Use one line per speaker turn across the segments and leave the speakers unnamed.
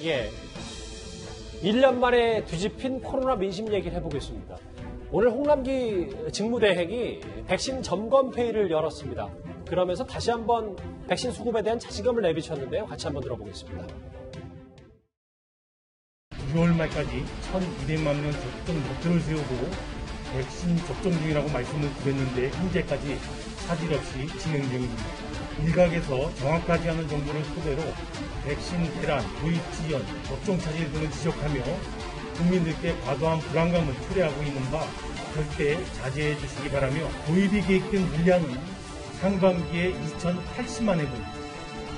예. 1년 만에 뒤집힌 코로나 민심 얘기를 해보겠습니다. 오늘 홍남기 직무대행이 백신 점검 회의를 열었습니다. 그러면서 다시 한번 백신 수급에 대한 자신감을 내비쳤는데요. 같이 한번 들어보겠습니다.
6월 말까지 1,200만 명 접종 목표를 세우고 백신 접종 중이라고 말씀을 드렸는데 현재까지 차질 없이 진행 중입니다. 일각에서 정확하지 않은 정보를 토대로 백신 대란, 도입 지연, 접종 차질 등을 지적하며 국민들께 과도한 불안감을 초래하고 있는 바 절대 자제해 주시기 바라며 도입이 계획된 물량은 상반기에 2,080만 회분,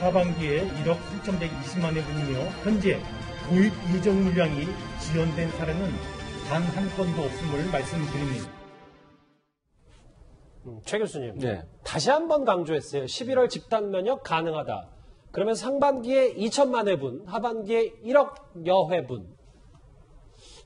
하반기에 1억 3,120만 회분이며 현재 도입 예정 물량이 지연된 사례는 단 한 건도 없음을 말씀드립니다.
최 교수님,
네.
다시 한번 강조했어요. 11월 집단 면역 가능하다. 그러면 상반기에 2천만 회분, 하반기에 1억여 회분.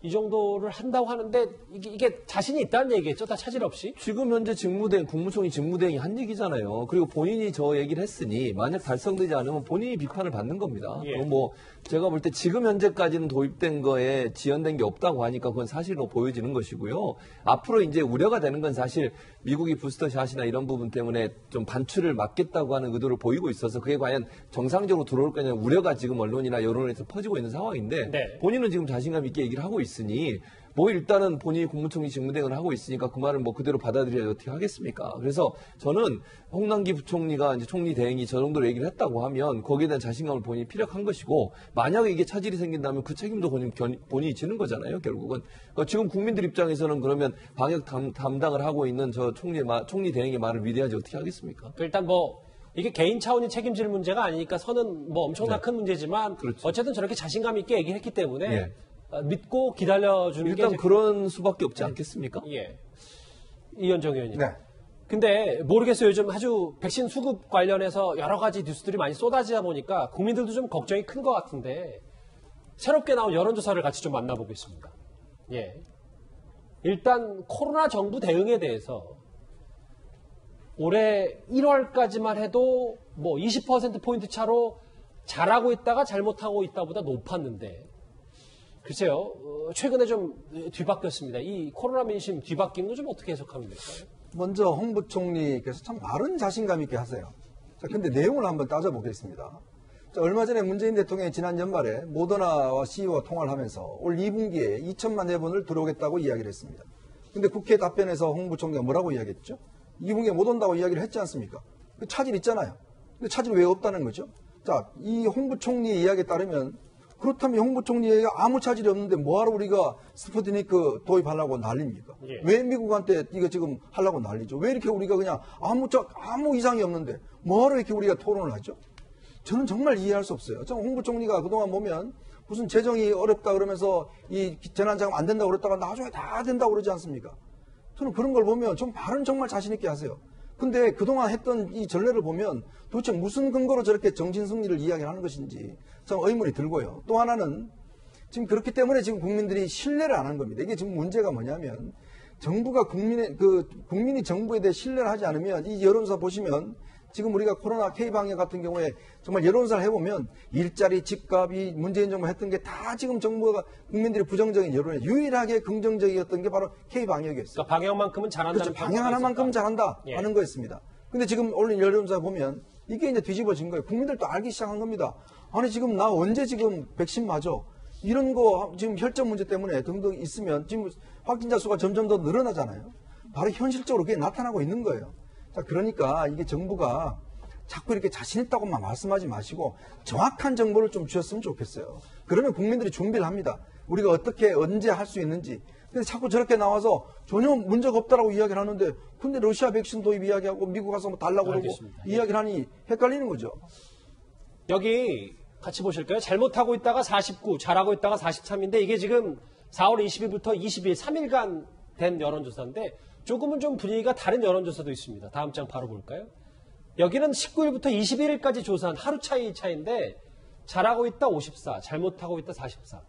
이 정도를 한다고 하는데 이게 자신이 있다는 얘기겠죠? 다 차질 없이?
지금 현재 직무대행, 국무총리 직무대행이 한 얘기잖아요. 그리고 본인이 저 얘기를 했으니 만약 달성되지 않으면 본인이 비판을 받는 겁니다.
예.
뭐 제가 볼 때 지금 현재까지는 도입된 거에 지연된 게 없다고 하니까 그건 사실로 보여지는 것이고요. 앞으로 이제 우려가 되는 건 사실 미국이 부스터샷이나 이런 부분 때문에 좀 반출을 막겠다고 하는 의도를 보이고 있어서 그게 과연 정상적으로 들어올 거냐 우려가 지금 언론이나 여론에서 퍼지고 있는 상황인데
네.
본인은 지금 자신감 있게 얘기를 하고 있으니 뭐 일단은 본인이 국무총리 직무대행을 하고 있으니까 그 말을 뭐 그대로 받아들여야 어떻게 하겠습니까? 그래서 저는 홍남기 부총리가 이제 총리 대행이 저 정도로 얘기를 했다고 하면 거기에 대한 자신감을 본인이 피력한 것이고 만약에 이게 차질이 생긴다면 그 책임도 본인이 지는 거잖아요, 결국은. 그러니까 지금 국민들 입장에서는 그러면 방역 담당을 하고 있는 저 총리 대행의 말을 믿어야지 어떻게 하겠습니까?
일단 뭐 이게 개인 차원이 책임질 문제가 아니니까 선은 뭐 엄청나 큰 문제지만
그렇죠.
어쨌든 저렇게 자신감 있게 얘기했기 때문에
예.
믿고 기다려주는 게
일단 그런 수밖에 없지 않겠습니까?
예. 이현정 의원님.
네.
근데 모르겠어요. 요즘 아주 백신 수급 관련해서 여러 가지 뉴스들이 많이 쏟아지다 보니까 국민들도 좀 걱정이 큰 것 같은데 새롭게 나온 여론조사를 같이 좀 만나보겠습니다. 예. 일단 코로나 정부 대응에 대해서 올해 1월까지만 해도 뭐 20%포인트 차로 잘하고 있다가 잘못하고 있다보다 높았는데 글쎄요. 최근에 좀 뒤바뀌었습니다. 이 코로나 민심 뒤바뀐 거 좀 어떻게 해석하면 될까요?
먼저 홍 부총리께서 참 바른 자신감 있게 하세요. 자, 근데 내용을 한번 따져보겠습니다. 자, 얼마 전에 문재인 대통령이 지난 연말에 모더나와 CEO와 통화를 하면서 올 2분기에 2천만 회분을 들어오겠다고 이야기를 했습니다. 근데 국회 답변에서 홍 부총리가 뭐라고 이야기했죠? 2분기에 못 온다고 이야기를 했지 않습니까? 그 차질 있잖아요. 근데 차질 왜 없다는 거죠? 자, 이 홍 부총리의 이야기에 따르면 그렇다면 홍 부총리가 아무 차질이 없는데 뭐하러 우리가 스푸트니크 도입하려고 난립니까?
예.
왜 미국한테 이거 지금 하려고 난리죠? 왜 이렇게 우리가 그냥 아무 이상이 없는데 뭐하러 이렇게 우리가 토론을 하죠? 저는 정말 이해할 수 없어요. 저는 홍 부총리가 그동안 보면 무슨 재정이 어렵다 그러면서 이 재난자금 안 된다고 그랬다가 나중에 다 된다고 그러지 않습니까? 저는 그런 걸 보면 좀 발은 정말 자신 있게 하세요. 근데 그동안 했던 이 전례를 보면 도대체 무슨 근거로 저렇게 정신승리를 이야기하는 것인지 참 의문이 들고요. 또 하나는 지금 그렇기 때문에 지금 국민들이 신뢰를 안 한 겁니다. 이게 지금 문제가 뭐냐면 정부가 국민이 정부에 대해 신뢰를 하지 않으면 이 여론조사 보시면 지금 우리가 코로나 K방역 같은 경우에 정말 여론조사를 해보면 일자리, 집값이 문재인 정부 했던 게 다 지금 정부가 국민들이 부정적인 여론에 유일하게 긍정적이었던 게 바로 K방역이었어요.
그러니까 방역만큼은 잘한다는
그렇죠. 방역 하나만큼 잘한다
예.
하는 거였습니다. 근데 지금 올린 여론조사 보면 이게 이제 뒤집어진 거예요. 국민들도 알기 시작한 겁니다. 아니 지금 나 언제 지금 백신 맞아? 이런 거 지금 혈전 문제 때문에 등등 있으면 지금 확진자 수가 점점 더 늘어나잖아요. 바로 현실적으로 그게 나타나고 있는 거예요. 자, 그러니까 이게 정부가 자꾸 이렇게 자신 있다고만 말씀하지 마시고 정확한 정보를 좀 주셨으면 좋겠어요. 그러면 국민들이 준비를 합니다. 우리가 어떻게 언제 할 수 있는지. 근데 자꾸 저렇게 나와서 전혀 문제가 없다라고 이야기를 하는데 근데 러시아 백신 도입 이야기하고 미국 가서 뭐 달라고 그러고 이야기를 하니 헷갈리는 거죠.
여기 같이 보실까요? 잘못하고 있다가 49, 잘하고 있다가 43인데 이게 지금 4월 20일부터 20일 3일간 된 여론조사인데 조금은 좀 분위기가 다른 여론조사도 있습니다. 다음 장 바로 볼까요? 여기는 19일부터 21일까지 조사한 하루 차이인데 잘하고 있다 54, 잘못하고 있다 44.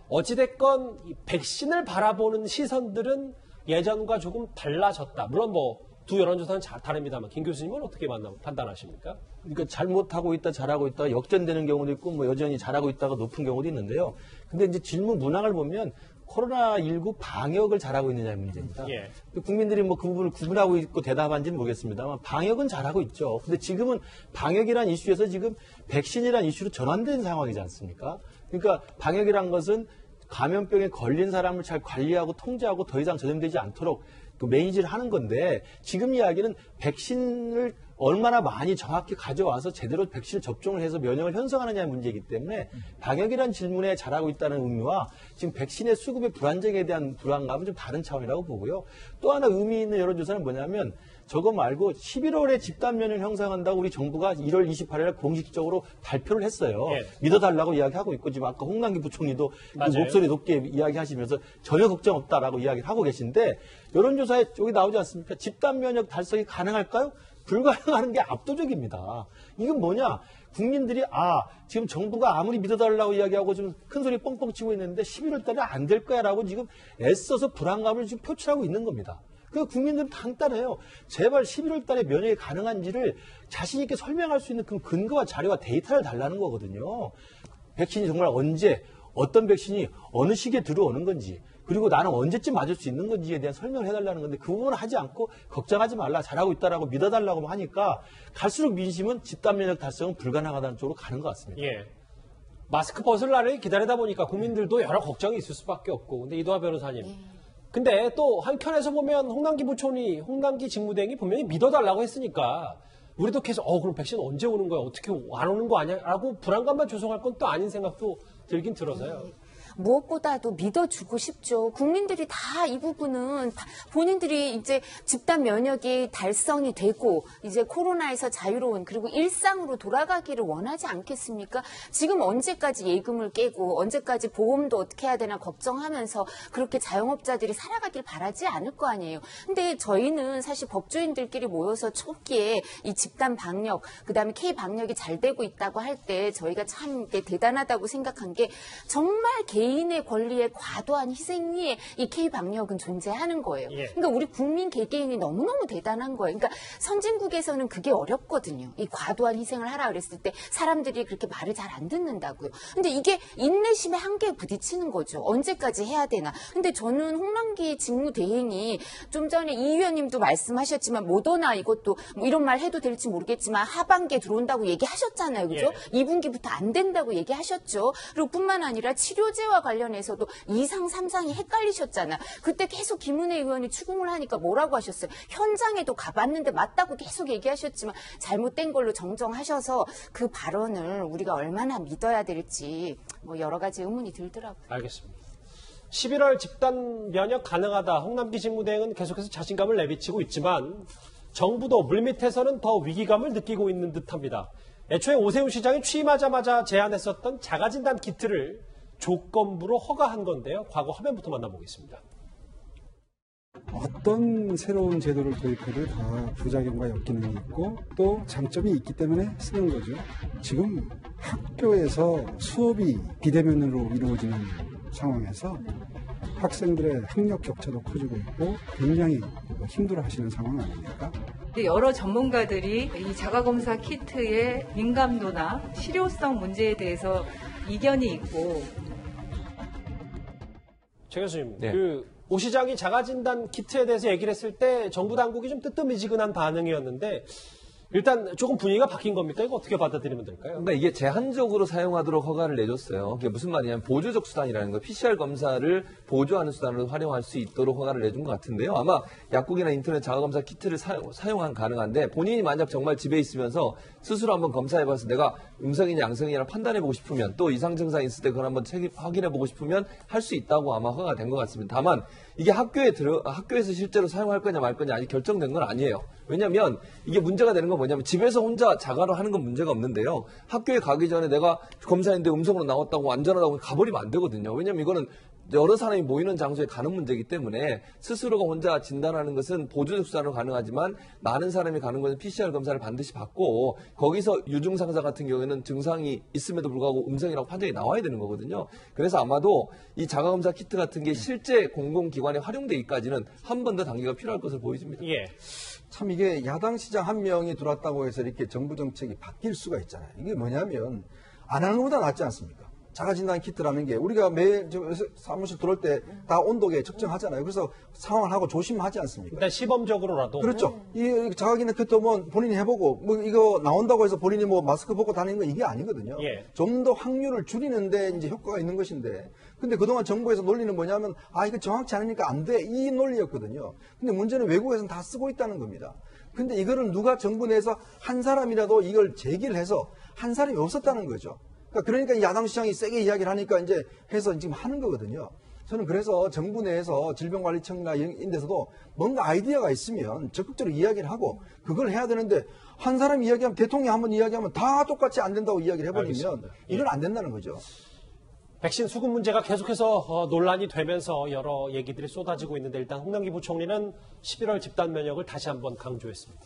어찌됐건 이 백신을 바라보는 시선들은 예전과 조금 달라졌다. 물론 뭐 두 여론조사는 다릅니다만 김 교수님은 어떻게 판단하십니까?
그러니까 잘못하고 있다, 잘하고 있다, 역전되는 경우도 있고, 뭐 여전히 잘하고 있다가 높은 경우도 있는데요. 근데 이제 질문 문항을 보면 코로나19 방역을 잘하고 있느냐의 문제입니다.
예.
국민들이 뭐 그 부분을 구분하고 있고 대답한지는 모르겠습니다만 방역은 잘하고 있죠. 근데 지금은 방역이란 이슈에서 지금 백신이란 이슈로 전환된 상황이지 않습니까? 그러니까 방역이란 것은 감염병에 걸린 사람을 잘 관리하고 통제하고 더 이상 전염되지 않도록 그 매니지를 하는 건데 지금 이야기는 백신을 얼마나 많이 정확히 가져와서 제대로 백신을 접종을 해서 면역을 형성하느냐의 문제이기 때문에 방역이라는 질문에 잘하고 있다는 의미와 지금 백신의 수급의 불안정에 대한 불안감은 좀 다른 차원이라고 보고요. 또 하나 의미 있는 여론조사는 뭐냐면 저거 말고 11월에 집단 면역을 형성한다고 우리 정부가 1월 28일에 공식적으로 발표를 했어요.
예.
믿어달라고 이야기하고 있고 지금 아까 홍남기 부총리도 그 목소리 높게 이야기하시면서 전혀 걱정 없다라고 이야기를 하고 계신데 여론조사에 여기 나오지 않습니까? 집단 면역 달성이 가능할까요? 불가능한 게 압도적입니다. 이건 뭐냐? 국민들이 지금 정부가 아무리 믿어달라고 이야기하고 좀 큰 소리 뻥뻥 치고 있는데 11월 달에 안 될 거야라고 지금 애써서 불안감을 지금 표출하고 있는 겁니다. 그 국민들은 간단해요. 제발 11월 달에 면역이 가능한지를 자신 있게 설명할 수 있는 그 근거와 자료와 데이터를 달라는 거거든요. 백신이 정말 언제 어떤 백신이 어느 시기에 들어오는 건지 그리고 나는 언제쯤 맞을 수 있는 건지에 대한 설명을 해달라는 건데 그 부분을 하지 않고 걱정하지 말라 잘하고 있다라고 믿어달라고 하니까 갈수록 민심은 집단 면역 달성은 불가능하다는 쪽으로 가는 것 같습니다.
예. 마스크 벗을 날을 기다리다 보니까 국민들도 여러 걱정이 있을 수밖에 없고 근데 이도하 변호사님 근데 또 한켠에서 보면 홍남기 부총리, 홍남기 직무대행이 분명히 믿어달라고 했으니까 우리도 계속 그럼 백신 언제 오는 거야? 어떻게 안 오는 거 아니야? 라고 불안감만 조성할 건 또 아닌 생각도 들긴 들어서요.
무엇보다도 믿어주고 싶죠. 국민들이 다 이 부분은 본인들이 이제 집단 면역이 달성이 되고 이제 코로나에서 자유로운 그리고 일상으로 돌아가기를 원하지 않겠습니까? 지금 언제까지 예금을 깨고 언제까지 보험도 어떻게 해야 되나 걱정하면서 그렇게 자영업자들이 살아가길 바라지 않을 거 아니에요. 근데 저희는 사실 법조인들끼리 모여서 초기에 이 집단 방역 그다음에 K 방역이 잘 되고 있다고 할 때 저희가 참 대단하다고 생각한 게 정말 개인의 권리에 과도한 희생이 이 K-방역은 존재하는 거예요.
예.
그러니까 우리 국민 개개인이 너무너무 대단한 거예요. 그러니까 선진국에서는 그게 어렵거든요. 이 과도한 희생을 하라 그랬을 때 사람들이 그렇게 말을 잘 안 듣는다고요. 근데 이게 인내심의 한계에 부딪히는 거죠. 언제까지 해야 되나. 근데 저는 홍남기 직무대행이 좀 전에 이 의원님도 말씀하셨지만 모더나 이것도 뭐 이런 말 해도 될지 모르겠지만 하반기에 들어온다고 얘기하셨잖아요. 그죠?
예.
2분기부터 안 된다고 얘기하셨죠. 그리고 뿐만 아니라 치료제와 관련해서도 2상, 3상이 헷갈리셨잖아. 그때 계속 김은혜 의원이 추궁을 하니까 뭐라고 하셨어요? 현장에도 가봤는데 맞다고 계속 얘기하셨지만 잘못된 걸로 정정하셔서 그 발언을 우리가 얼마나 믿어야 될지 뭐 여러 가지 의문이 들더라고요.
알겠습니다. 11월 집단 면역 가능하다. 홍남기 직무대행은 계속해서 자신감을 내비치고 있지만 정부도 물밑에서는 더 위기감을 느끼고 있는 듯합니다. 애초에 오세훈 시장이 취임하자마자 제안했었던 자가진단 키트를 조건부로 허가한 건데요. 과거 화면부터 만나보겠습니다.
어떤 새로운 제도를 도입해도 다 부작용과 역기능이 있고 또 장점이 있기 때문에 쓰는 거죠. 지금 학교에서 수업이 비대면으로 이루어지는 상황에서 학생들의 학력 격차도 커지고 있고 굉장히 힘들어하시는 상황 아닙니까?
여러 전문가들이 이 자가검사 키트의 민감도나 실효성 문제에 대해서 이견이 있고.
최 교수님,
네.
오 시장이 자가진단 키트에 대해서 얘기를 했을 때 정부 당국이 좀 뜨뜻미지근한 반응이었는데 일단 조금 분위기가 바뀐 겁니까? 이거 어떻게 받아들이면 될까요?
그러니까 이게 제한적으로 사용하도록 허가를 내줬어요. 그게 무슨 말이냐면 보조적 수단이라는 거, PCR 검사를 보조하는 수단으로 활용할 수 있도록 허가를 내준 것 같은데요. 아마 약국이나 인터넷 자가검사 키트를 사용한 가능한데 본인이 만약 정말 집에 있으면서 스스로 한번 검사해봐서 내가 음성이냐 양성이냐 판단해보고 싶으면 또 이상 증상이 있을 때 그걸 한번 확인해보고 싶으면 할 수 있다고 아마 허가가 된 것 같습니다. 다만 이게 학교에서 실제로 사용할 거냐 말 거냐 아직 결정된 건 아니에요. 왜냐하면 이게 문제가 되는 건 뭐냐면 집에서 혼자 자가로 하는 건 문제가 없는데요. 학교에 가기 전에 내가 검사했는데 음성으로 나왔다고 안전하다고 가버리면 안 되거든요. 왜냐하면 이거는 여러 사람이 모이는 장소에 가는 문제이기 때문에 스스로가 혼자 진단하는 것은 보조적 수단으로 가능하지만 많은 사람이 가는 것은 PCR 검사를 반드시 받고 거기서 유증상자 같은 경우에는 증상이 있음에도 불구하고 음성이라고 판정이 나와야 되는 거거든요. 그래서 아마도 이 자가검사 키트 같은 게 실제 공공기관 기관에 활용되기까지는 한 번 더 단계가 필요할 것으로 보여집니다.
예.
참 이게 야당 시장 한 명이 들어왔다고 해서 이렇게 정부 정책이 바뀔 수가 있잖아요. 이게 뭐냐면 안 하는 것보다 낫지 않습니까? 자가진단 키트라는 게 우리가 매일 사무실 들어올 때 다 온도계 측정하잖아요. 그래서 상황을 하고 조심하지 않습니까?
일단 시범적으로라도.
그렇죠. 이 자가진단 키트 뭐 본인이 해보고 뭐 이거 나온다고 해서 본인이 뭐 마스크 벗고 다니는 거 이게 아니거든요.
예.
좀 더 확률을 줄이는데 이제 효과가 있는 것인데, 근데 그동안 정부에서 논리는 뭐냐면 이거 정확치 않으니까 안 돼, 이 논리였거든요. 근데 문제는 외국에서는 다 쓰고 있다는 겁니다. 근데 이거를 누가 정부 내에서 한 사람이라도 이걸 제기를 해서 한 사람이 없었다는 거죠. 그러니까 야당 시장이 세게 이야기를 하니까 이제 해서 지금 하는 거거든요. 저는 그래서 정부 내에서 질병관리청이나 이런 데서도 뭔가 아이디어가 있으면 적극적으로 이야기를 하고 그걸 해야 되는데, 한 사람이 이야기하면, 대통령이 한번 이야기하면 다 똑같이 안 된다고 이야기를 해버리면
알겠습니다. 예.
이건 안 된다는 거죠.
백신 수급 문제가 계속해서 논란이 되면서 여러 얘기들이 쏟아지고 있는데, 일단 홍남기 부총리는 11월 집단 면역을 다시 한번 강조했습니다.